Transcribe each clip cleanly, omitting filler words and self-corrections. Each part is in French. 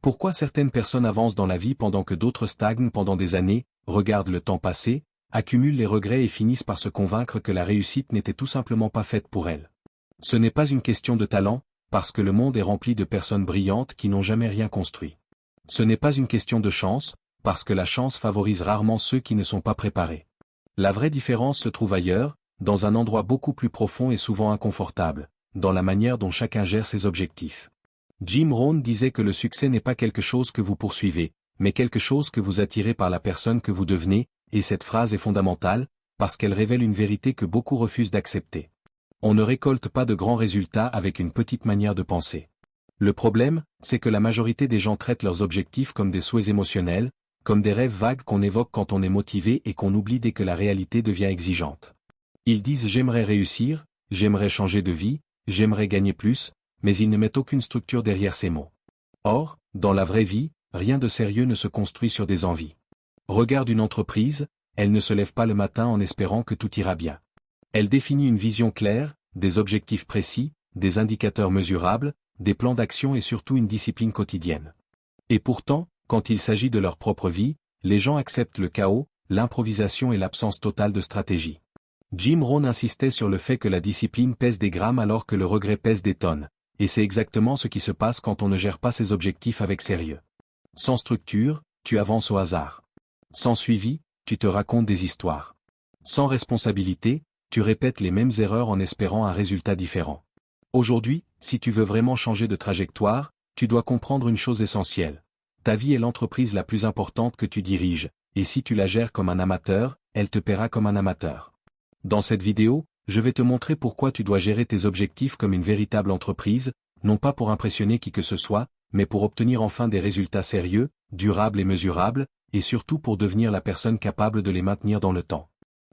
Pourquoi certaines personnes avancent dans la vie pendant que d'autres stagnent pendant des années, regardent le temps passer, accumulent les regrets et finissent par se convaincre que la réussite n'était tout simplement pas faite pour elles. Ce n'est pas une question de talent, parce que le monde est rempli de personnes brillantes qui n'ont jamais rien construit. Ce n'est pas une question de chance, parce que la chance favorise rarement ceux qui ne sont pas préparés. La vraie différence se trouve ailleurs, dans un endroit beaucoup plus profond et souvent inconfortable, dans la manière dont chacun gère ses objectifs. Jim Rohn disait que le succès n'est pas quelque chose que vous poursuivez, mais quelque chose que vous attirez par la personne que vous devenez, et cette phrase est fondamentale, parce qu'elle révèle une vérité que beaucoup refusent d'accepter. On ne récolte pas de grands résultats avec une petite manière de penser. Le problème, c'est que la majorité des gens traitent leurs objectifs comme des souhaits émotionnels, comme des rêves vagues qu'on évoque quand on est motivé et qu'on oublie dès que la réalité devient exigeante. Ils disent « j'aimerais réussir, j'aimerais changer de vie, j'aimerais gagner plus », mais ils ne mettent aucune structure derrière ces mots. Or, dans la vraie vie, rien de sérieux ne se construit sur des envies. Regarde une entreprise, elle ne se lève pas le matin en espérant que tout ira bien. Elle définit une vision claire, des objectifs précis, des indicateurs mesurables, des plans d'action et surtout une discipline quotidienne. Et pourtant, quand il s'agit de leur propre vie, les gens acceptent le chaos, l'improvisation et l'absence totale de stratégie. Jim Rohn insistait sur le fait que la discipline pèse des grammes alors que le regret pèse des tonnes. Et c'est exactement ce qui se passe quand on ne gère pas ses objectifs avec sérieux. Sans structure, tu avances au hasard. Sans suivi, tu te racontes des histoires. Sans responsabilité, tu répètes les mêmes erreurs en espérant un résultat différent. Aujourd'hui, si tu veux vraiment changer de trajectoire, tu dois comprendre une chose essentielle. Ta vie est l'entreprise la plus importante que tu diriges, et si tu la gères comme un amateur, elle te paiera comme un amateur. Dans cette vidéo, je vais te montrer pourquoi tu dois gérer tes objectifs comme une véritable entreprise, non pas pour impressionner qui que ce soit, mais pour obtenir enfin des résultats sérieux, durables et mesurables, et surtout pour devenir la personne capable de les maintenir dans le temps.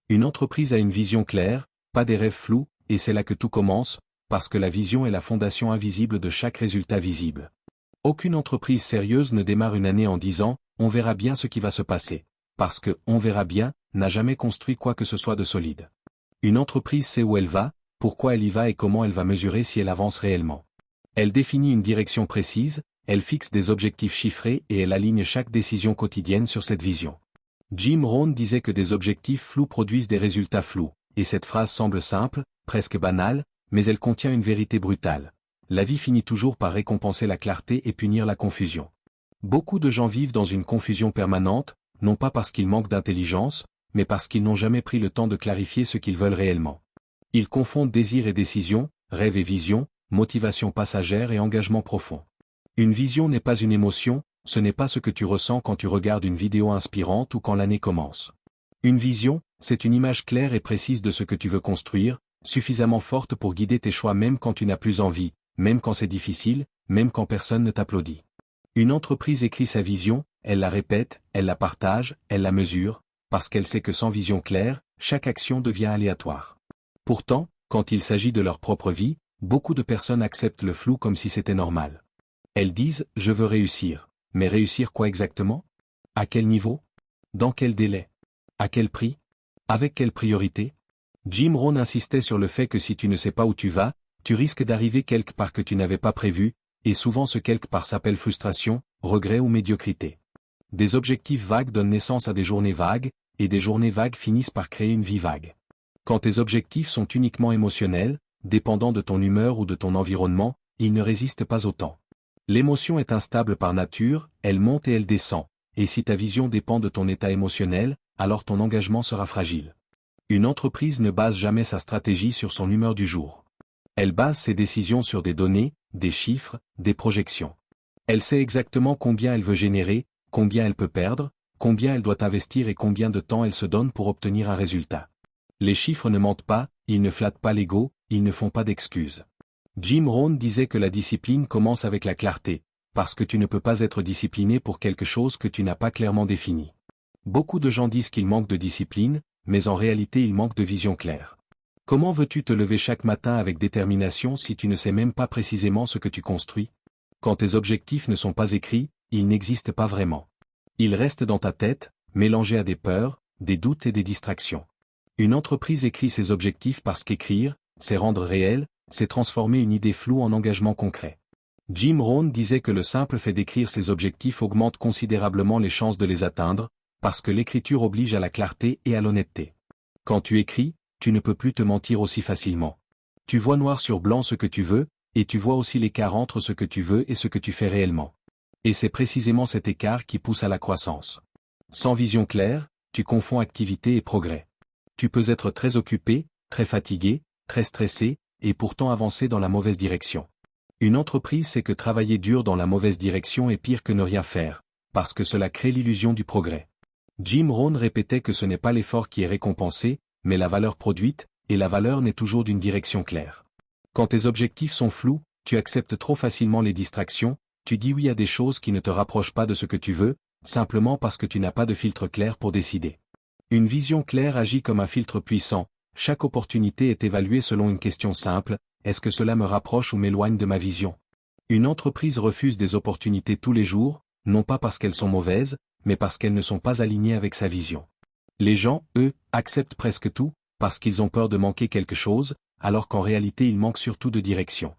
Une entreprise a une vision claire, pas des rêves flous, et c'est là que tout commence, parce que la vision est la fondation invisible de chaque résultat visible. Aucune entreprise sérieuse ne démarre une année en disant « on verra bien ce qui va se passer », parce que « on verra bien » n'a jamais construit quoi que ce soit de solide. Une entreprise sait où elle va, pourquoi elle y va et comment elle va mesurer si elle avance réellement. Elle définit une direction précise, elle fixe des objectifs chiffrés et elle aligne chaque décision quotidienne sur cette vision. Jim Rohn disait que des objectifs flous produisent des résultats flous, et cette phrase semble simple, presque banale, mais elle contient une vérité brutale. La vie finit toujours par récompenser la clarté et punir la confusion. Beaucoup de gens vivent dans une confusion permanente, non pas parce qu'ils manquent d'intelligence, mais parce qu'ils n'ont jamais pris le temps de clarifier ce qu'ils veulent réellement. Ils confondent désir et décision, rêve et vision, motivation passagère et engagement profond. Une vision n'est pas une émotion, ce n'est pas ce que tu ressens quand tu regardes une vidéo inspirante ou quand l'année commence. Une vision, c'est une image claire et précise de ce que tu veux construire, suffisamment forte pour guider tes choix même quand tu n'as plus envie, même quand c'est difficile, même quand personne ne t'applaudit. Une entreprise écrit sa vision, elle la répète, elle la partage, elle la mesure, parce qu'elle sait que sans vision claire, chaque action devient aléatoire. Pourtant, quand il s'agit de leur propre vie, beaucoup de personnes acceptent le flou comme si c'était normal. Elles disent « je veux réussir ». Mais réussir quoi exactement? À quel niveau? Dans quel délai? À quel prix? Avec quelle priorité? Jim Rohn insistait sur le fait que si tu ne sais pas où tu vas, tu risques d'arriver quelque part que tu n'avais pas prévu, et souvent ce quelque part s'appelle frustration, regret ou médiocrité. Des objectifs vagues donnent naissance à des journées vagues, et des journées vagues finissent par créer une vie vague. Quand tes objectifs sont uniquement émotionnels, dépendants de ton humeur ou de ton environnement, ils ne résistent pas au temps. L'émotion est instable par nature, elle monte et elle descend, et si ta vision dépend de ton état émotionnel, alors ton engagement sera fragile. Une entreprise ne base jamais sa stratégie sur son humeur du jour. Elle base ses décisions sur des données, des chiffres, des projections. Elle sait exactement combien elle veut générer, combien elle peut perdre, combien elle doit investir et combien de temps elle se donne pour obtenir un résultat. Les chiffres ne mentent pas, ils ne flattent pas l'ego, ils ne font pas d'excuses. Jim Rohn disait que la discipline commence avec la clarté, parce que tu ne peux pas être discipliné pour quelque chose que tu n'as pas clairement défini. Beaucoup de gens disent qu'ils manquent de discipline, mais en réalité ils manquent de vision claire. Comment veux-tu te lever chaque matin avec détermination si tu ne sais même pas précisément ce que tu construis? Quand tes objectifs ne sont pas écrits, ils n'existent pas vraiment. Ils restent dans ta tête, mélangés à des peurs, des doutes et des distractions. Une entreprise écrit ses objectifs parce qu'écrire, c'est rendre réel, c'est transformer une idée floue en engagement concret. Jim Rohn disait que le simple fait d'écrire ses objectifs augmente considérablement les chances de les atteindre, parce que l'écriture oblige à la clarté et à l'honnêteté. Quand tu écris, tu ne peux plus te mentir aussi facilement. Tu vois noir sur blanc ce que tu veux, et tu vois aussi l'écart entre ce que tu veux et ce que tu fais réellement. Et c'est précisément cet écart qui pousse à la croissance. Sans vision claire, tu confonds activité et progrès. Tu peux être très occupé, très fatigué, très stressé, et pourtant avancer dans la mauvaise direction. Une entreprise sait que travailler dur dans la mauvaise direction est pire que ne rien faire, parce que cela crée l'illusion du progrès. Jim Rohn répétait que ce n'est pas l'effort qui est récompensé, mais la valeur produite, et la valeur n'est toujours d'une direction claire. Quand tes objectifs sont flous, tu acceptes trop facilement les distractions, tu dis oui à des choses qui ne te rapprochent pas de ce que tu veux, simplement parce que tu n'as pas de filtre clair pour décider. Une vision claire agit comme un filtre puissant, chaque opportunité est évaluée selon une question simple, est-ce que cela me rapproche ou m'éloigne de ma vision? Une entreprise refuse des opportunités tous les jours, non pas parce qu'elles sont mauvaises, mais parce qu'elles ne sont pas alignées avec sa vision. Les gens, eux, acceptent presque tout, parce qu'ils ont peur de manquer quelque chose, alors qu'en réalité ils manquent surtout de direction.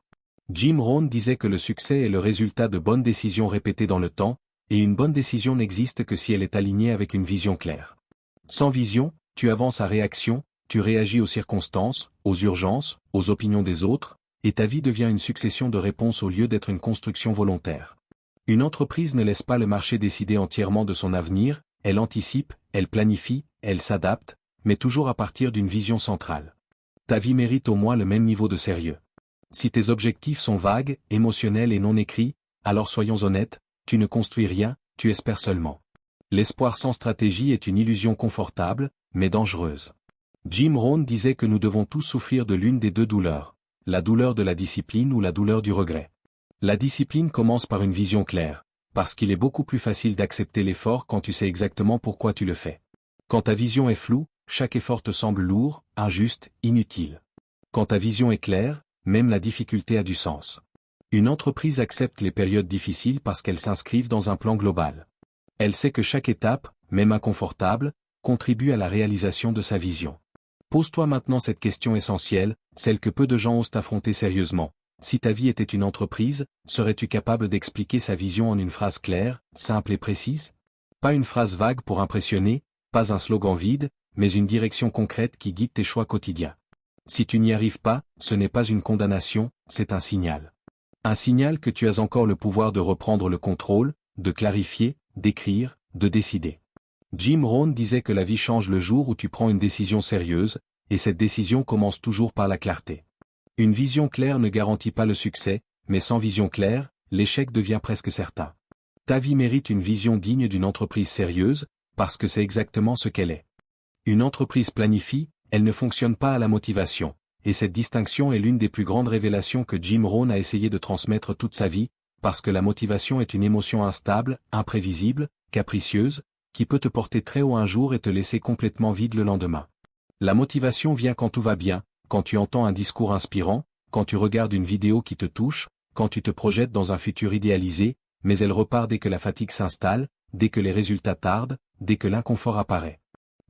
Jim Rohn disait que le succès est le résultat de bonnes décisions répétées dans le temps, et une bonne décision n'existe que si elle est alignée avec une vision claire. Sans vision, tu avances à réaction, tu réagis aux circonstances, aux urgences, aux opinions des autres, et ta vie devient une succession de réponses au lieu d'être une construction volontaire. Une entreprise ne laisse pas le marché décider entièrement de son avenir, elle anticipe, elle planifie, elle s'adapte, mais toujours à partir d'une vision centrale. Ta vie mérite au moins le même niveau de sérieux. Si tes objectifs sont vagues, émotionnels et non écrits, alors soyons honnêtes, tu ne construis rien, tu espères seulement. L'espoir sans stratégie est une illusion confortable, mais dangereuse. Jim Rohn disait que nous devons tous souffrir de l'une des deux douleurs, la douleur de la discipline ou la douleur du regret. La discipline commence par une vision claire, parce qu'il est beaucoup plus facile d'accepter l'effort quand tu sais exactement pourquoi tu le fais. Quand ta vision est floue, chaque effort te semble lourd, injuste, inutile. Quand ta vision est claire, même la difficulté a du sens. Une entreprise accepte les périodes difficiles parce qu'elles s'inscrivent dans un plan global. Elle sait que chaque étape, même inconfortable, contribue à la réalisation de sa vision. Pose-toi maintenant cette question essentielle, celle que peu de gens osent affronter sérieusement. Si ta vie était une entreprise, serais-tu capable d'expliquer sa vision en une phrase claire, simple et précise? Pas une phrase vague pour impressionner, pas un slogan vide, mais une direction concrète qui guide tes choix quotidiens. Si tu n'y arrives pas, ce n'est pas une condamnation, c'est un signal. Un signal que tu as encore le pouvoir de reprendre le contrôle, de clarifier, d'écrire, de décider. Jim Rohn disait que la vie change le jour où tu prends une décision sérieuse, et cette décision commence toujours par la clarté. Une vision claire ne garantit pas le succès, mais sans vision claire, l'échec devient presque certain. Ta vie mérite une vision digne d'une entreprise sérieuse, parce que c'est exactement ce qu'elle est. Une entreprise planifie, elle ne fonctionne pas à la motivation, et cette distinction est l'une des plus grandes révélations que Jim Rohn a essayé de transmettre toute sa vie, parce que la motivation est une émotion instable, imprévisible, capricieuse, qui peut te porter très haut un jour et te laisser complètement vide le lendemain. La motivation vient quand tout va bien, quand tu entends un discours inspirant, quand tu regardes une vidéo qui te touche, quand tu te projettes dans un futur idéalisé, mais elle repart dès que la fatigue s'installe, dès que les résultats tardent, dès que l'inconfort apparaît.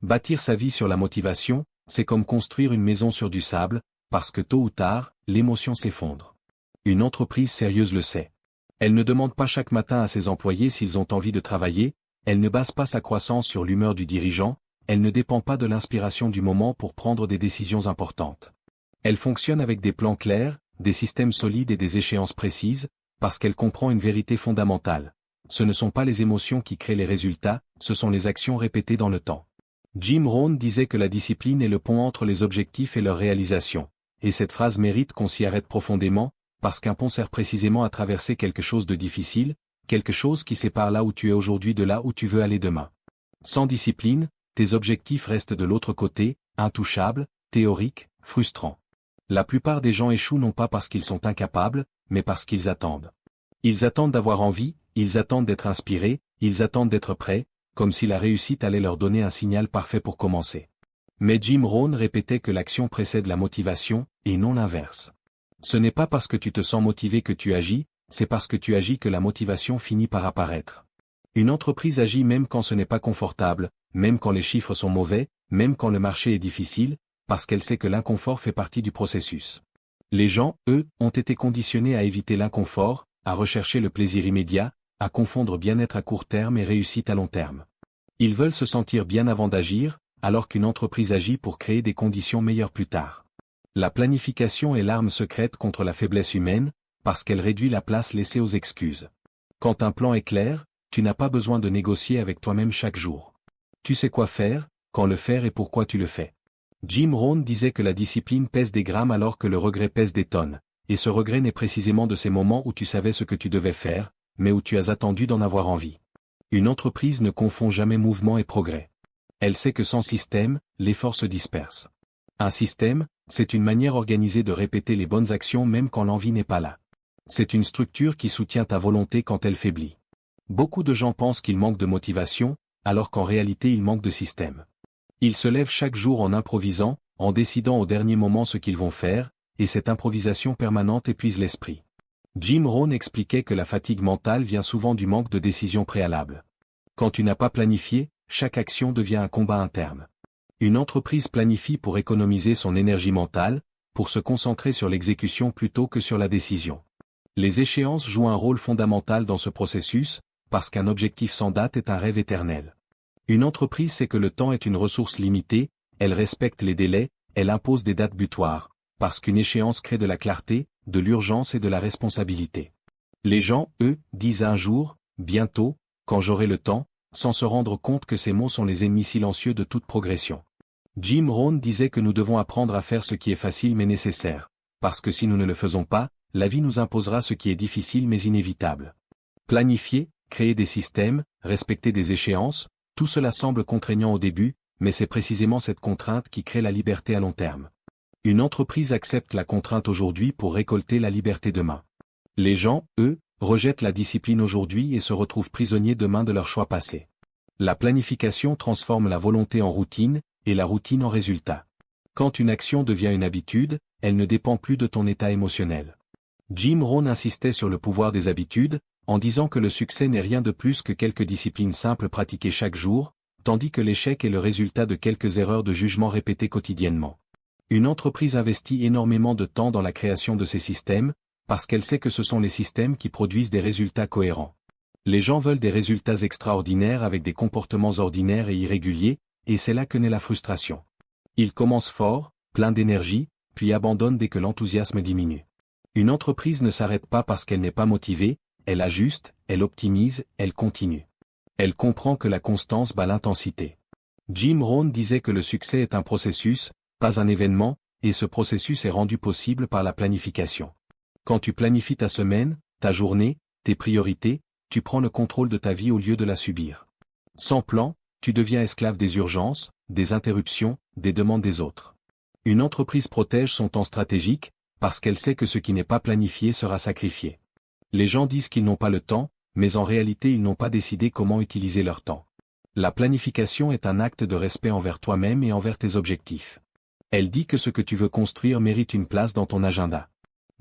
Bâtir sa vie sur la motivation, c'est comme construire une maison sur du sable, parce que tôt ou tard, l'émotion s'effondre. Une entreprise sérieuse le sait. Elle ne demande pas chaque matin à ses employés s'ils ont envie de travailler, elle ne base pas sa croissance sur l'humeur du dirigeant, elle ne dépend pas de l'inspiration du moment pour prendre des décisions importantes. Elle fonctionne avec des plans clairs, des systèmes solides et des échéances précises, parce qu'elle comprend une vérité fondamentale. Ce ne sont pas les émotions qui créent les résultats, ce sont les actions répétées dans le temps. Jim Rohn disait que la discipline est le pont entre les objectifs et leur réalisation. Et cette phrase mérite qu'on s'y arrête profondément, parce qu'un pont sert précisément à traverser quelque chose de difficile, quelque chose qui sépare là où tu es aujourd'hui de là où tu veux aller demain. Sans discipline, tes objectifs restent de l'autre côté, intouchables, théoriques, frustrants. La plupart des gens échouent non pas parce qu'ils sont incapables, mais parce qu'ils attendent. Ils attendent d'avoir envie, ils attendent d'être inspirés, ils attendent d'être prêts, comme si la réussite allait leur donner un signal parfait pour commencer. Mais Jim Rohn répétait que l'action précède la motivation, et non l'inverse. Ce n'est pas parce que tu te sens motivé que tu agis, c'est parce que tu agis que la motivation finit par apparaître. Une entreprise agit même quand ce n'est pas confortable, même quand les chiffres sont mauvais, même quand le marché est difficile, parce qu'elle sait que l'inconfort fait partie du processus. Les gens, eux, ont été conditionnés à éviter l'inconfort, à rechercher le plaisir immédiat, à confondre bien-être à court terme et réussite à long terme. Ils veulent se sentir bien avant d'agir, alors qu'une entreprise agit pour créer des conditions meilleures plus tard. La planification est l'arme secrète contre la faiblesse humaine, parce qu'elle réduit la place laissée aux excuses. Quand un plan est clair, tu n'as pas besoin de négocier avec toi-même chaque jour. Tu sais quoi faire, quand le faire et pourquoi tu le fais. Jim Rohn disait que la discipline pèse des grammes alors que le regret pèse des tonnes, et ce regret n'est précisément de ces moments où tu savais ce que tu devais faire, mais où tu as attendu d'en avoir envie. Une entreprise ne confond jamais mouvement et progrès. Elle sait que sans système, l'effort se disperse. Un système, c'est une manière organisée de répéter les bonnes actions même quand l'envie n'est pas là. C'est une structure qui soutient ta volonté quand elle faiblit. Beaucoup de gens pensent qu'ils manquent de motivation, alors qu'en réalité ils manquent de système. Ils se lèvent chaque jour en improvisant, en décidant au dernier moment ce qu'ils vont faire, et cette improvisation permanente épuise l'esprit. Jim Rohn expliquait que la fatigue mentale vient souvent du manque de décision préalable. Quand tu n'as pas planifié, chaque action devient un combat interne. Une entreprise planifie pour économiser son énergie mentale, pour se concentrer sur l'exécution plutôt que sur la décision. Les échéances jouent un rôle fondamental dans ce processus, parce qu'un objectif sans date est un rêve éternel. Une entreprise sait que le temps est une ressource limitée, elle respecte les délais, elle impose des dates butoirs, parce qu'une échéance crée de la clarté, de l'urgence et de la responsabilité. Les gens, eux, disent un jour, bientôt, quand j'aurai le temps, sans se rendre compte que ces mots sont les ennemis silencieux de toute progression. Jim Rohn disait que nous devons apprendre à faire ce qui est facile mais nécessaire, parce que si nous ne le faisons pas, la vie nous imposera ce qui est difficile mais inévitable. Planifier, créer des systèmes, respecter des échéances, tout cela semble contraignant au début, mais c'est précisément cette contrainte qui crée la liberté à long terme. Une entreprise accepte la contrainte aujourd'hui pour récolter la liberté demain. Les gens, eux, rejettent la discipline aujourd'hui et se retrouvent prisonniers demain de leurs choix passés. La planification transforme la volonté en routine, et la routine en résultat. Quand une action devient une habitude, elle ne dépend plus de ton état émotionnel. Jim Rohn insistait sur le pouvoir des habitudes, en disant que le succès n'est rien de plus que quelques disciplines simples pratiquées chaque jour, tandis que l'échec est le résultat de quelques erreurs de jugement répétées quotidiennement. Une entreprise investit énormément de temps dans la création de ces systèmes, parce qu'elle sait que ce sont les systèmes qui produisent des résultats cohérents. Les gens veulent des résultats extraordinaires avec des comportements ordinaires et irréguliers, et c'est là que naît la frustration. Ils commencent fort, pleins d'énergie, puis abandonnent dès que l'enthousiasme diminue. Une entreprise ne s'arrête pas parce qu'elle n'est pas motivée, elle ajuste, elle optimise, elle continue. Elle comprend que la constance bat l'intensité. Jim Rohn disait que le succès est un processus, pas un événement, et ce processus est rendu possible par la planification. Quand tu planifies ta semaine, ta journée, tes priorités, tu prends le contrôle de ta vie au lieu de la subir. Sans plan, tu deviens esclave des urgences, des interruptions, des demandes des autres. Une entreprise protège son temps stratégique, parce qu'elle sait que ce qui n'est pas planifié sera sacrifié. Les gens disent qu'ils n'ont pas le temps, mais en réalité ils n'ont pas décidé comment utiliser leur temps. La planification est un acte de respect envers toi-même et envers tes objectifs. Elle dit que ce que tu veux construire mérite une place dans ton agenda.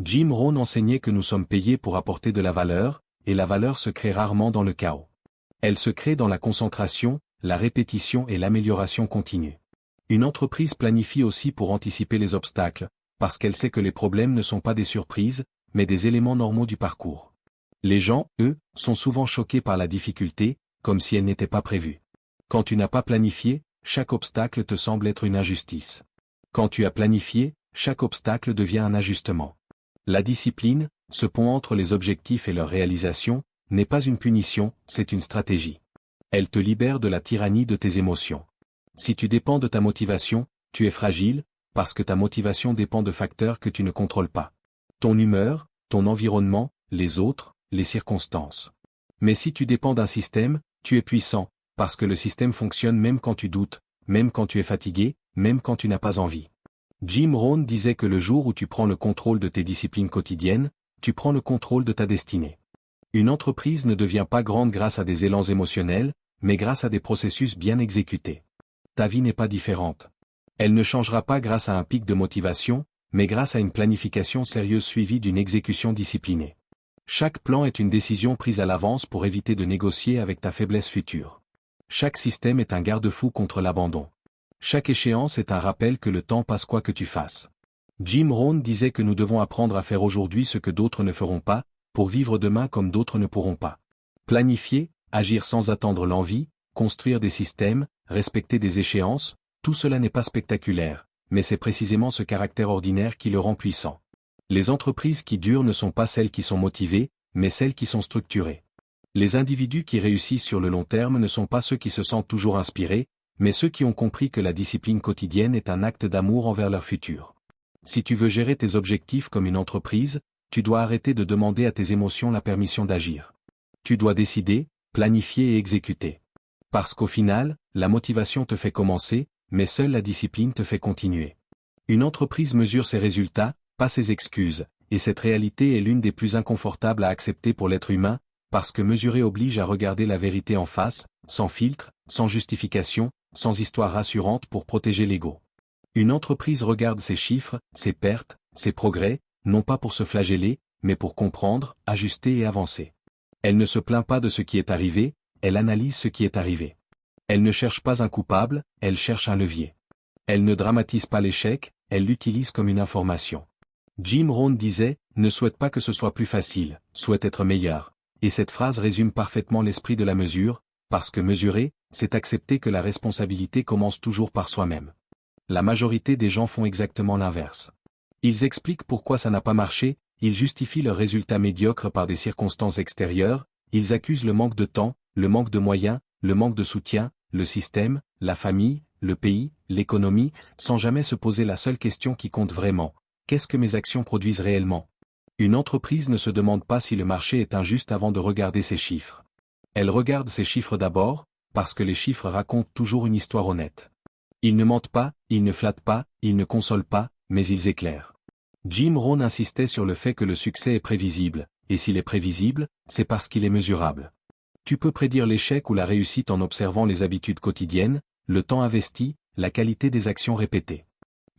Jim Rohn enseignait que nous sommes payés pour apporter de la valeur, et la valeur se crée rarement dans le chaos. Elle se crée dans la concentration, la répétition et l'amélioration continue. Une entreprise planifie aussi pour anticiper les obstacles, parce qu'elle sait que les problèmes ne sont pas des surprises, mais des éléments normaux du parcours. Les gens, eux, sont souvent choqués par la difficulté, comme si elle n'était pas prévue. Quand tu n'as pas planifié, chaque obstacle te semble être une injustice. Quand tu as planifié, chaque obstacle devient un ajustement. La discipline, ce pont entre les objectifs et leur réalisation, n'est pas une punition, c'est une stratégie. Elle te libère de la tyrannie de tes émotions. Si tu dépends de ta motivation, tu es fragile, parce que ta motivation dépend de facteurs que tu ne contrôles pas. Ton humeur, ton environnement, les autres, les circonstances. Mais si tu dépends d'un système, tu es puissant, parce que le système fonctionne même quand tu doutes, même quand tu es fatigué, même quand tu n'as pas envie. Jim Rohn disait que le jour où tu prends le contrôle de tes disciplines quotidiennes, tu prends le contrôle de ta destinée. Une entreprise ne devient pas grande grâce à des élans émotionnels, mais grâce à des processus bien exécutés. Ta vie n'est pas différente. Elle ne changera pas grâce à un pic de motivation, mais grâce à une planification sérieuse suivie d'une exécution disciplinée. Chaque plan est une décision prise à l'avance pour éviter de négocier avec ta faiblesse future. Chaque système est un garde-fou contre l'abandon. Chaque échéance est un rappel que le temps passe quoi que tu fasses. Jim Rohn disait que nous devons apprendre à faire aujourd'hui ce que d'autres ne feront pas, pour vivre demain comme d'autres ne pourront pas. Planifier, agir sans attendre l'envie, construire des systèmes, respecter des échéances, tout cela n'est pas spectaculaire, mais c'est précisément ce caractère ordinaire qui le rend puissant. Les entreprises qui durent ne sont pas celles qui sont motivées, mais celles qui sont structurées. Les individus qui réussissent sur le long terme ne sont pas ceux qui se sentent toujours inspirés, mais ceux qui ont compris que la discipline quotidienne est un acte d'amour envers leur futur. Si tu veux gérer tes objectifs comme une entreprise, tu dois arrêter de demander à tes émotions la permission d'agir. Tu dois décider, planifier et exécuter. Parce qu'au final, la motivation te fait commencer, mais seule la discipline te fait continuer. Une entreprise mesure ses résultats, pas ses excuses, et cette réalité est l'une des plus inconfortables à accepter pour l'être humain, parce que mesurer oblige à regarder la vérité en face, sans filtre, sans justification, sans histoire rassurante pour protéger l'ego. Une entreprise regarde ses chiffres, ses pertes, ses progrès, non pas pour se flageller, mais pour comprendre, ajuster et avancer. Elle ne se plaint pas de ce qui est arrivé, elle analyse ce qui est arrivé. Elle ne cherche pas un coupable, elle cherche un levier. Elle ne dramatise pas l'échec, elle l'utilise comme une information. Jim Rohn disait, ne souhaite pas que ce soit plus facile, souhaite être meilleur. Et cette phrase résume parfaitement l'esprit de la mesure, parce que mesurer, c'est accepter que la responsabilité commence toujours par soi-même. La majorité des gens font exactement l'inverse. Ils expliquent pourquoi ça n'a pas marché, ils justifient leurs résultats médiocres par des circonstances extérieures, ils accusent le manque de temps, le manque de moyens, le manque de soutien, le système, la famille, le pays, l'économie, sans jamais se poser la seule question qui compte vraiment. Qu'est-ce que mes actions produisent réellement? Une entreprise ne se demande pas si le marché est injuste avant de regarder ses chiffres. Elle regarde ses chiffres d'abord, parce que les chiffres racontent toujours une histoire honnête. Ils ne mentent pas, ils ne flattent pas, ils ne consolent pas, mais ils éclairent. Jim Rohn insistait sur le fait que le succès est prévisible, et s'il est prévisible, c'est parce qu'il est mesurable. Tu peux prédire l'échec ou la réussite en observant les habitudes quotidiennes, le temps investi, la qualité des actions répétées.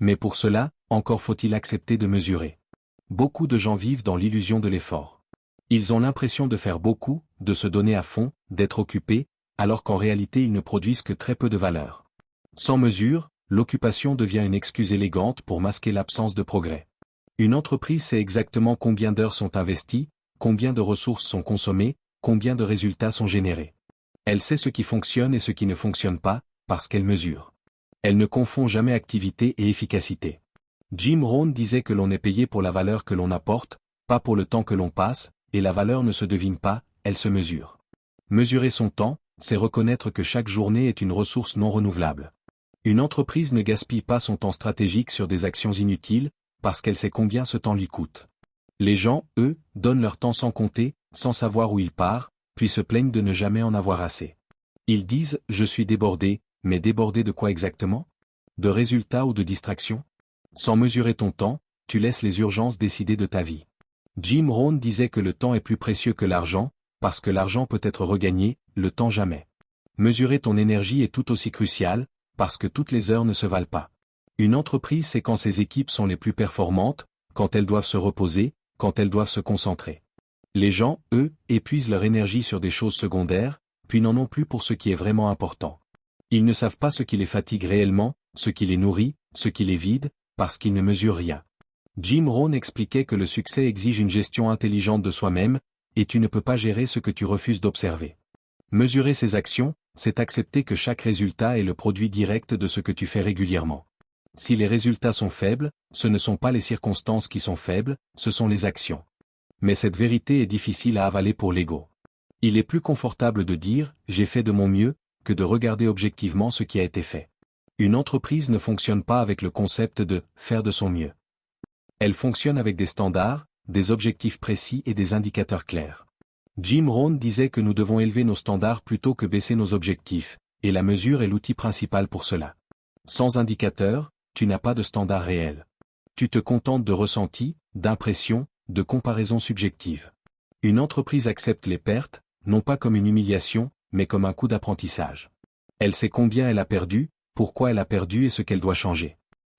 Mais pour cela, encore faut-il accepter de mesurer. Beaucoup de gens vivent dans l'illusion de l'effort. Ils ont l'impression de faire beaucoup, de se donner à fond, d'être occupés, alors qu'en réalité ils ne produisent que très peu de valeur. Sans mesure, l'occupation devient une excuse élégante pour masquer l'absence de progrès. Une entreprise sait exactement combien d'heures sont investies, combien de ressources sont consommées, combien de résultats sont générés. Elle sait ce qui fonctionne et ce qui ne fonctionne pas, parce qu'elle mesure. Elle ne confond jamais activité et efficacité. Jim Rohn disait que l'on est payé pour la valeur que l'on apporte, pas pour le temps que l'on passe, et la valeur ne se devine pas, elle se mesure. Mesurer son temps, c'est reconnaître que chaque journée est une ressource non renouvelable. Une entreprise ne gaspille pas son temps stratégique sur des actions inutiles, parce qu'elle sait combien ce temps lui coûte. Les gens, eux, donnent leur temps sans compter, sans savoir où il part, puis se plaignent de ne jamais en avoir assez. Ils disent « je suis débordé », mais débordé de quoi exactement? De résultats ou de distractions? Sans mesurer ton temps, tu laisses les urgences décider de ta vie. Jim Rohn disait que le temps est plus précieux que l'argent, parce que l'argent peut être regagné, le temps jamais. Mesurer ton énergie est tout aussi crucial, parce que toutes les heures ne se valent pas. Une entreprise sait quand ses équipes sont les plus performantes, quand elles doivent se reposer, quand elles doivent se concentrer. Les gens, eux, épuisent leur énergie sur des choses secondaires, puis n'en ont plus pour ce qui est vraiment important. Ils ne savent pas ce qui les fatigue réellement, ce qui les nourrit, ce qui les vide, parce qu'ils ne mesurent rien. Jim Rohn expliquait que le succès exige une gestion intelligente de soi-même, et tu ne peux pas gérer ce que tu refuses d'observer. Mesurer ses actions, c'est accepter que chaque résultat est le produit direct de ce que tu fais régulièrement. Si les résultats sont faibles, ce ne sont pas les circonstances qui sont faibles, ce sont les actions. Mais cette vérité est difficile à avaler pour l'ego. Il est plus confortable de dire « j'ai fait de mon mieux » que de regarder objectivement ce qui a été fait. Une entreprise ne fonctionne pas avec le concept de « faire de son mieux ». Elle fonctionne avec des standards, des objectifs précis et des indicateurs clairs. Jim Rohn disait que nous devons élever nos standards plutôt que baisser nos objectifs, et la mesure est l'outil principal pour cela. Sans indicateur, tu n'as pas de standard réel. Tu te contentes de ressentis, d'impressions, de comparaisons subjectives. Une entreprise accepte les pertes, non pas comme une humiliation, mais comme un coup d'apprentissage. Elle sait combien elle a perdu, pourquoi elle a perdu et ce qu'elle doit changer.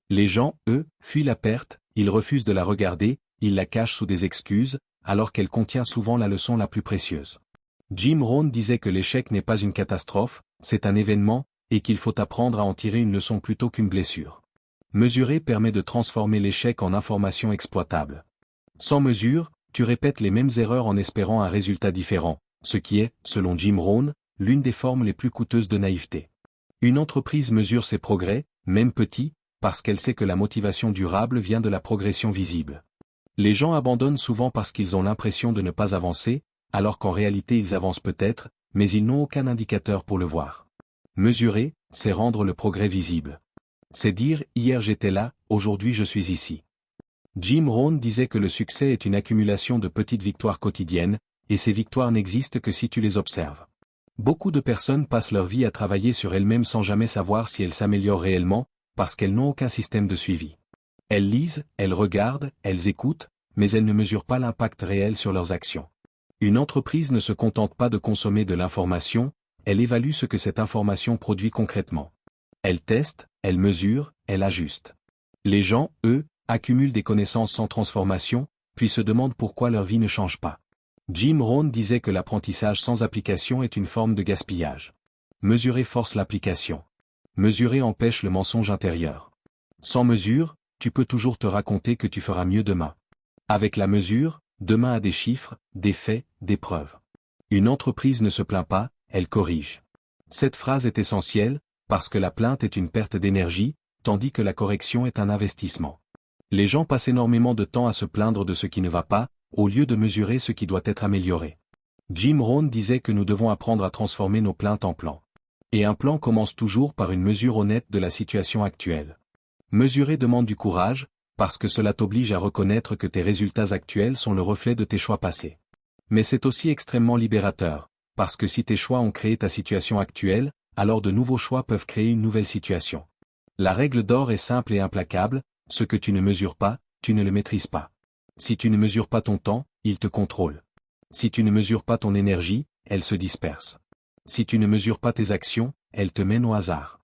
Les gens, eux, fuient la perte, ils refusent de la regarder, ils la cachent sous des excuses, alors qu'elle contient souvent la leçon la plus précieuse. Jim Rohn disait que l'échec n'est pas une catastrophe, c'est un événement, et qu'il faut apprendre à en tirer une leçon plutôt qu'une blessure. Mesurer permet de transformer l'échec en information exploitable. Sans mesure, tu répètes les mêmes erreurs en espérant un résultat différent, ce qui est, selon Jim Rohn, l'une des formes les plus coûteuses de naïveté. Une entreprise mesure ses progrès, même petits, parce qu'elle sait que la motivation durable vient de la progression visible. Les gens abandonnent souvent parce qu'ils ont l'impression de ne pas avancer, alors qu'en réalité ils avancent peut-être, mais ils n'ont aucun indicateur pour le voir. Mesurer, c'est rendre le progrès visible. C'est dire « hier j'étais là, aujourd'hui je suis ici ». Jim Rohn disait que le succès est une accumulation de petites victoires quotidiennes, et ces victoires n'existent que si tu les observes. Beaucoup de personnes passent leur vie à travailler sur elles-mêmes sans jamais savoir si elles s'améliorent réellement, parce qu'elles n'ont aucun système de suivi. Elles lisent, elles regardent, elles écoutent, mais elles ne mesurent pas l'impact réel sur leurs actions. Une entreprise ne se contente pas de consommer de l'information, elle évalue ce que cette information produit concrètement. Elle teste, elle mesure, elle ajuste. Les gens, eux, accumulent des connaissances sans transformation, puis se demandent pourquoi leur vie ne change pas. Jim Rohn disait que l'apprentissage sans application est une forme de gaspillage. Mesurer force l'application. Mesurer empêche le mensonge intérieur. Sans mesure, tu peux toujours te raconter que tu feras mieux demain. Avec la mesure, demain a des chiffres, des faits, des preuves. Une entreprise ne se plaint pas, elle corrige. Cette phrase est essentielle, parce que la plainte est une perte d'énergie, tandis que la correction est un investissement. Les gens passent énormément de temps à se plaindre de ce qui ne va pas, au lieu de mesurer ce qui doit être amélioré. Jim Rohn disait que nous devons apprendre à transformer nos plaintes en plans. Et un plan commence toujours par une mesure honnête de la situation actuelle. Mesurer demande du courage, parce que cela t'oblige à reconnaître que tes résultats actuels sont le reflet de tes choix passés. Mais c'est aussi extrêmement libérateur, parce que si tes choix ont créé ta situation actuelle, alors de nouveaux choix peuvent créer une nouvelle situation. La règle d'or est simple et implacable, ce que tu ne mesures pas, tu ne le maîtrises pas. Si tu ne mesures pas ton temps, il te contrôle. Si tu ne mesures pas ton énergie, elle se disperse. Si tu ne mesures pas tes actions, elle te mène au hasard.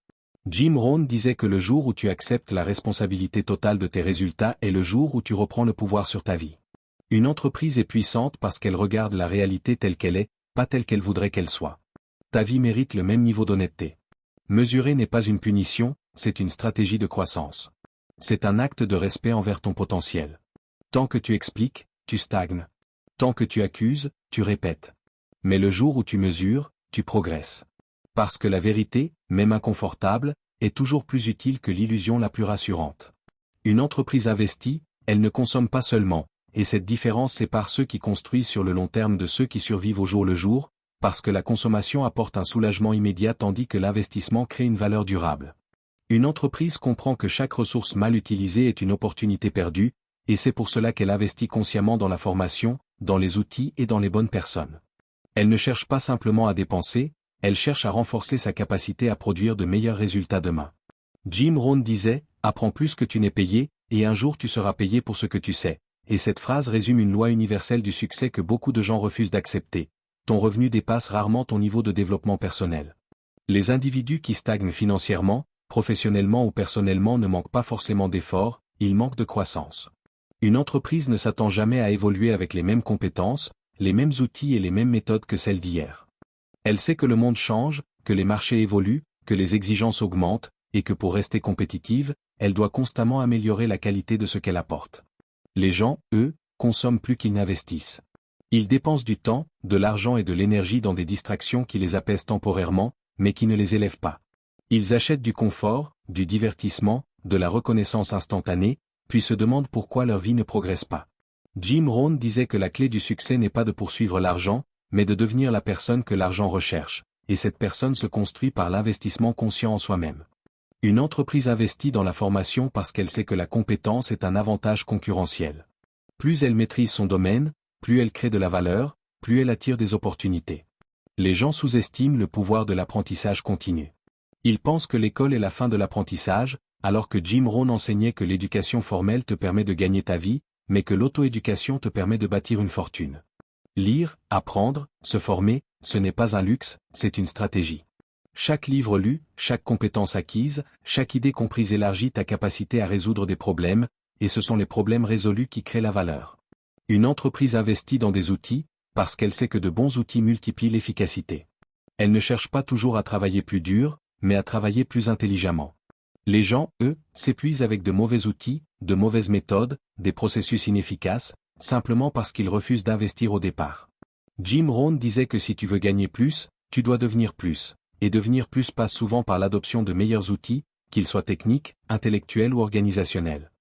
Jim Rohn disait que le jour où tu acceptes la responsabilité totale de tes résultats est le jour où tu reprends le pouvoir sur ta vie. Une entreprise est puissante parce qu'elle regarde la réalité telle qu'elle est, pas telle qu'elle voudrait qu'elle soit. Ta vie mérite le même niveau d'honnêteté. Mesurer n'est pas une punition, c'est une stratégie de croissance. C'est un acte de respect envers ton potentiel. Tant que tu expliques, tu stagnes. Tant que tu accuses, tu répètes. Mais le jour où tu mesures, tu progresses. Parce que la vérité, même inconfortable, est toujours plus utile que l'illusion la plus rassurante. Une entreprise investie, elle ne consomme pas seulement, et cette différence sépare ceux qui construisent sur le long terme de ceux qui survivent au jour le jour, parce que la consommation apporte un soulagement immédiat tandis que l'investissement crée une valeur durable. Une entreprise comprend que chaque ressource mal utilisée est une opportunité perdue, et c'est pour cela qu'elle investit consciemment dans la formation, dans les outils et dans les bonnes personnes. Elle ne cherche pas simplement à dépenser, elle cherche à renforcer sa capacité à produire de meilleurs résultats demain. Jim Rohn disait « Apprends plus que tu n'es payé, et un jour tu seras payé pour ce que tu sais ». Et cette phrase résume une loi universelle du succès que beaucoup de gens refusent d'accepter. Ton revenu dépasse rarement ton niveau de développement personnel. Les individus qui stagnent financièrement, professionnellement ou personnellement ne manquent pas forcément d'efforts, ils manquent de croissance. Une entreprise ne s'attend jamais à évoluer avec les mêmes compétences, les mêmes outils et les mêmes méthodes que celles d'hier. Elle sait que le monde change, que les marchés évoluent, que les exigences augmentent, et que pour rester compétitive, elle doit constamment améliorer la qualité de ce qu'elle apporte. Les gens, eux, consomment plus qu'ils n'investissent. Ils dépensent du temps, de l'argent et de l'énergie dans des distractions qui les apaisent temporairement, mais qui ne les élèvent pas. Ils achètent du confort, du divertissement, de la reconnaissance instantanée, puis se demandent pourquoi leur vie ne progresse pas. Jim Rohn disait que la clé du succès n'est pas de poursuivre l'argent, mais de devenir la personne que l'argent recherche, et cette personne se construit par l'investissement conscient en soi-même. Une entreprise investit dans la formation parce qu'elle sait que la compétence est un avantage concurrentiel. Plus elle maîtrise son domaine, plus elle crée de la valeur, plus elle attire des opportunités. Les gens sous-estiment le pouvoir de l'apprentissage continu. Ils pensent que l'école est la fin de l'apprentissage, alors que Jim Rohn enseignait que l'éducation formelle te permet de gagner ta vie, mais que l'auto-éducation te permet de bâtir une fortune. Lire, apprendre, se former, ce n'est pas un luxe, c'est une stratégie. Chaque livre lu, chaque compétence acquise, chaque idée comprise élargit ta capacité à résoudre des problèmes, et ce sont les problèmes résolus qui créent la valeur. Une entreprise investit dans des outils, parce qu'elle sait que de bons outils multiplient l'efficacité. Elle ne cherche pas toujours à travailler plus dur, mais à travailler plus intelligemment. Les gens, eux, s'épuisent avec de mauvais outils, de mauvaises méthodes, des processus inefficaces, simplement parce qu'ils refusent d'investir au départ. Jim Rohn disait que si tu veux gagner plus, tu dois devenir plus, et devenir plus passe souvent par l'adoption de meilleurs outils, qu'ils soient techniques, intellectuels ou organisationnels.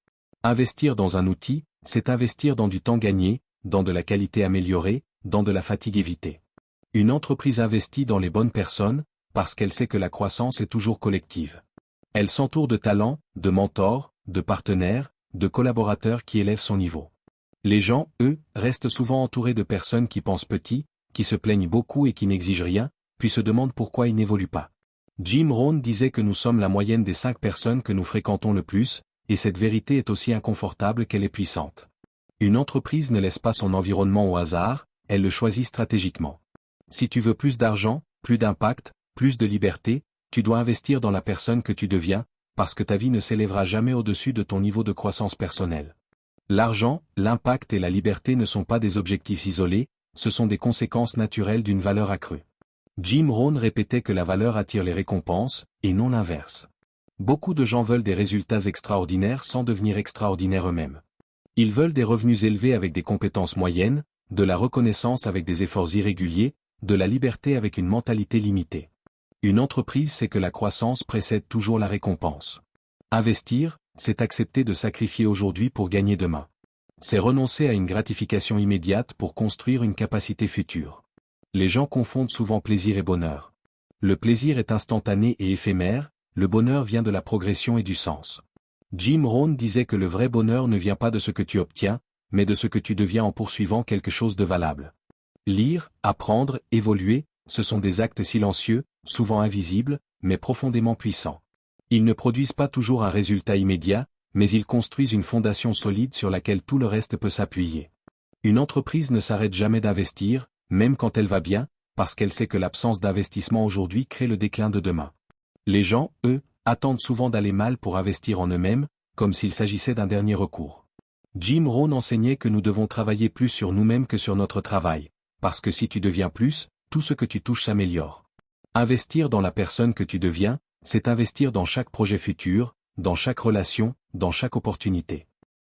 Investir dans un outil, c'est investir dans du temps gagné, dans de la qualité améliorée, dans de la fatigue évitée. Une entreprise investit dans les bonnes personnes, parce qu'elle sait que la croissance est toujours collective. Elle s'entoure de talents, de mentors, de partenaires, de collaborateurs qui élèvent son niveau. Les gens, eux, restent souvent entourés de personnes qui pensent petit, qui se plaignent beaucoup et qui n'exigent rien, puis se demandent pourquoi ils n'évoluent pas. Jim Rohn disait que nous sommes la moyenne des 5 personnes que nous fréquentons le plus, et cette vérité est aussi inconfortable qu'elle est puissante. Une entreprise ne laisse pas son environnement au hasard, elle le choisit stratégiquement. Si tu veux plus d'argent, plus d'impact, plus de liberté, tu dois investir dans la personne que tu deviens, parce que ta vie ne s'élèvera jamais au-dessus de ton niveau de croissance personnelle. L'argent, l'impact et la liberté ne sont pas des objectifs isolés, ce sont des conséquences naturelles d'une valeur accrue. Jim Rohn répétait que la valeur attire les récompenses, et non l'inverse. Beaucoup de gens veulent des résultats extraordinaires sans devenir extraordinaires eux-mêmes. Ils veulent des revenus élevés avec des compétences moyennes, de la reconnaissance avec des efforts irréguliers, de la liberté avec une mentalité limitée. Une entreprise sait que la croissance précède toujours la récompense. Investir, c'est accepter de sacrifier aujourd'hui pour gagner demain. C'est renoncer à une gratification immédiate pour construire une capacité future. Les gens confondent souvent plaisir et bonheur. Le plaisir est instantané et éphémère, le bonheur vient de la progression et du sens. Jim Rohn disait que le vrai bonheur ne vient pas de ce que tu obtiens, mais de ce que tu deviens en poursuivant quelque chose de valable. Lire, apprendre, évoluer, ce sont des actes silencieux, souvent invisibles, mais profondément puissants. Ils ne produisent pas toujours un résultat immédiat, mais ils construisent une fondation solide sur laquelle tout le reste peut s'appuyer. Une entreprise ne s'arrête jamais d'investir, même quand elle va bien, parce qu'elle sait que l'absence d'investissement aujourd'hui crée le déclin de demain. Les gens, eux, attendent souvent d'aller mal pour investir en eux-mêmes, comme s'il s'agissait d'un dernier recours. Jim Rohn enseignait que nous devons travailler plus sur nous-mêmes que sur notre travail, parce que si tu deviens plus, tout ce que tu touches s'améliore. Investir dans la personne que tu deviens, c'est investir dans chaque projet futur, dans chaque relation, dans chaque opportunité.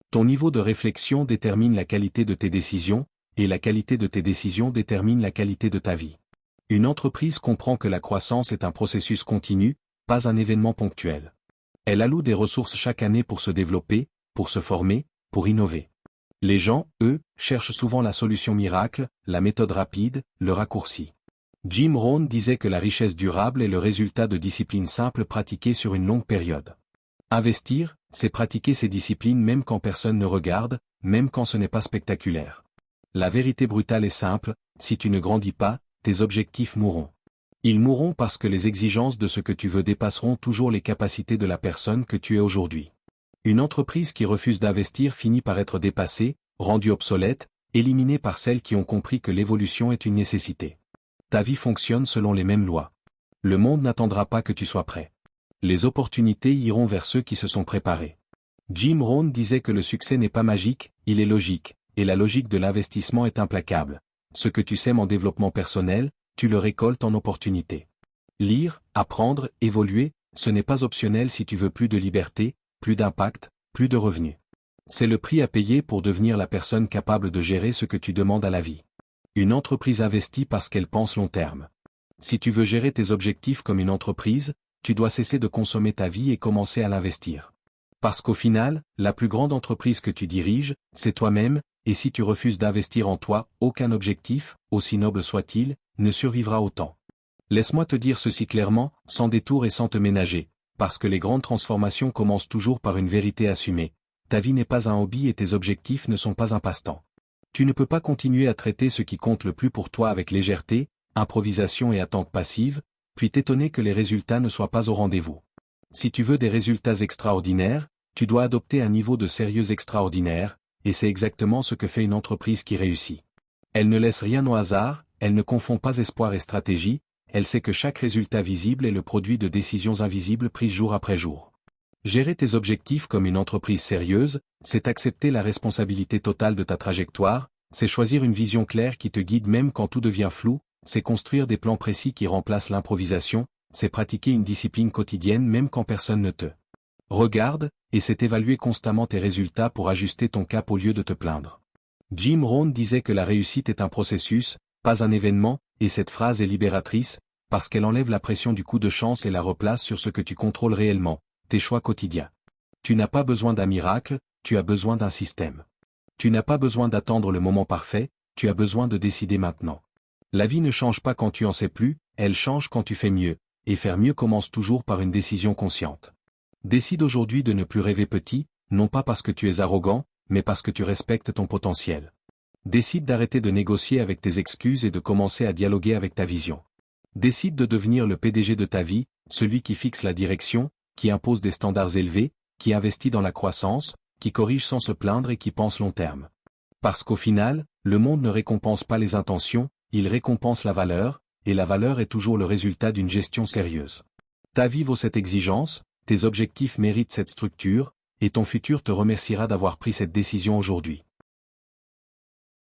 Ton niveau de réflexion détermine la qualité de tes décisions, et la qualité de tes décisions détermine la qualité de ta vie. Une entreprise comprend que la croissance est un processus continu, pas un événement ponctuel. Elle alloue des ressources chaque année pour se développer, pour se former, pour innover. Les gens, eux, cherchent souvent la solution miracle, la méthode rapide, le raccourci. Jim Rohn disait que la richesse durable est le résultat de disciplines simples pratiquées sur une longue période. Investir, c'est pratiquer ces disciplines même quand personne ne regarde, même quand ce n'est pas spectaculaire. La vérité brutale est simple, si tu ne grandis pas, tes objectifs mourront. Ils mourront parce que les exigences de ce que tu veux dépasseront toujours les capacités de la personne que tu es aujourd'hui. Une entreprise qui refuse d'investir finit par être dépassée, rendue obsolète, éliminée par celles qui ont compris que l'évolution est une nécessité. Ta vie fonctionne selon les mêmes lois. Le monde n'attendra pas que tu sois prêt. Les opportunités iront vers ceux qui se sont préparés. Jim Rohn disait que le succès n'est pas magique, il est logique, et la logique de l'investissement est implacable. Ce que tu sèmes en développement personnel, tu le récoltes en opportunité. Lire, apprendre, évoluer, ce n'est pas optionnel si tu veux plus de liberté, plus d'impact, plus de revenus. C'est le prix à payer pour devenir la personne capable de gérer ce que tu demandes à la vie. Une entreprise investit parce qu'elle pense long terme. Si tu veux gérer tes objectifs comme une entreprise, tu dois cesser de consommer ta vie et commencer à l'investir. Parce qu'au final, la plus grande entreprise que tu diriges, c'est toi-même, et si tu refuses d'investir en toi, aucun objectif, aussi noble soit-il, ne survivra autant. Laisse-moi te dire ceci clairement, sans détour et sans te ménager, parce que les grandes transformations commencent toujours par une vérité assumée. Ta vie n'est pas un hobby et tes objectifs ne sont pas un passe-temps. Tu ne peux pas continuer à traiter ce qui compte le plus pour toi avec légèreté, improvisation et attente passive, puis t'étonner que les résultats ne soient pas au rendez-vous. Si tu veux des résultats extraordinaires, tu dois adopter un niveau de sérieux extraordinaire, et c'est exactement ce que fait une entreprise qui réussit. Elle ne laisse rien au hasard, elle ne confond pas espoir et stratégie, elle sait que chaque résultat visible est le produit de décisions invisibles prises jour après jour. Gérer tes objectifs comme une entreprise sérieuse, c'est accepter la responsabilité totale de ta trajectoire, c'est choisir une vision claire qui te guide même quand tout devient flou, c'est construire des plans précis qui remplacent l'improvisation, c'est pratiquer une discipline quotidienne même quand personne ne te regarde, et c'est évaluer constamment tes résultats pour ajuster ton cap au lieu de te plaindre. Jim Rohn disait que la réussite est un processus, pas un événement, et cette phrase est libératrice, parce qu'elle enlève la pression du coup de chance et la replace sur ce que tu contrôles réellement, tes choix quotidiens. Tu n'as pas besoin d'un miracle, tu as besoin d'un système. Tu n'as pas besoin d'attendre le moment parfait, tu as besoin de décider maintenant. La vie ne change pas quand tu en sais plus, elle change quand tu fais mieux, et faire mieux commence toujours par une décision consciente. Décide aujourd'hui de ne plus rêver petit, non pas parce que tu es arrogant, mais parce que tu respectes ton potentiel. Décide d'arrêter de négocier avec tes excuses et de commencer à dialoguer avec ta vision. Décide de devenir le PDG de ta vie, celui qui fixe la direction, qui impose des standards élevés, qui investit dans la croissance, qui corrige sans se plaindre et qui pense long terme. Parce qu'au final, le monde ne récompense pas les intentions, il récompense la valeur, et la valeur est toujours le résultat d'une gestion sérieuse. Ta vie vaut cette exigence, tes objectifs méritent cette structure, et ton futur te remerciera d'avoir pris cette décision aujourd'hui.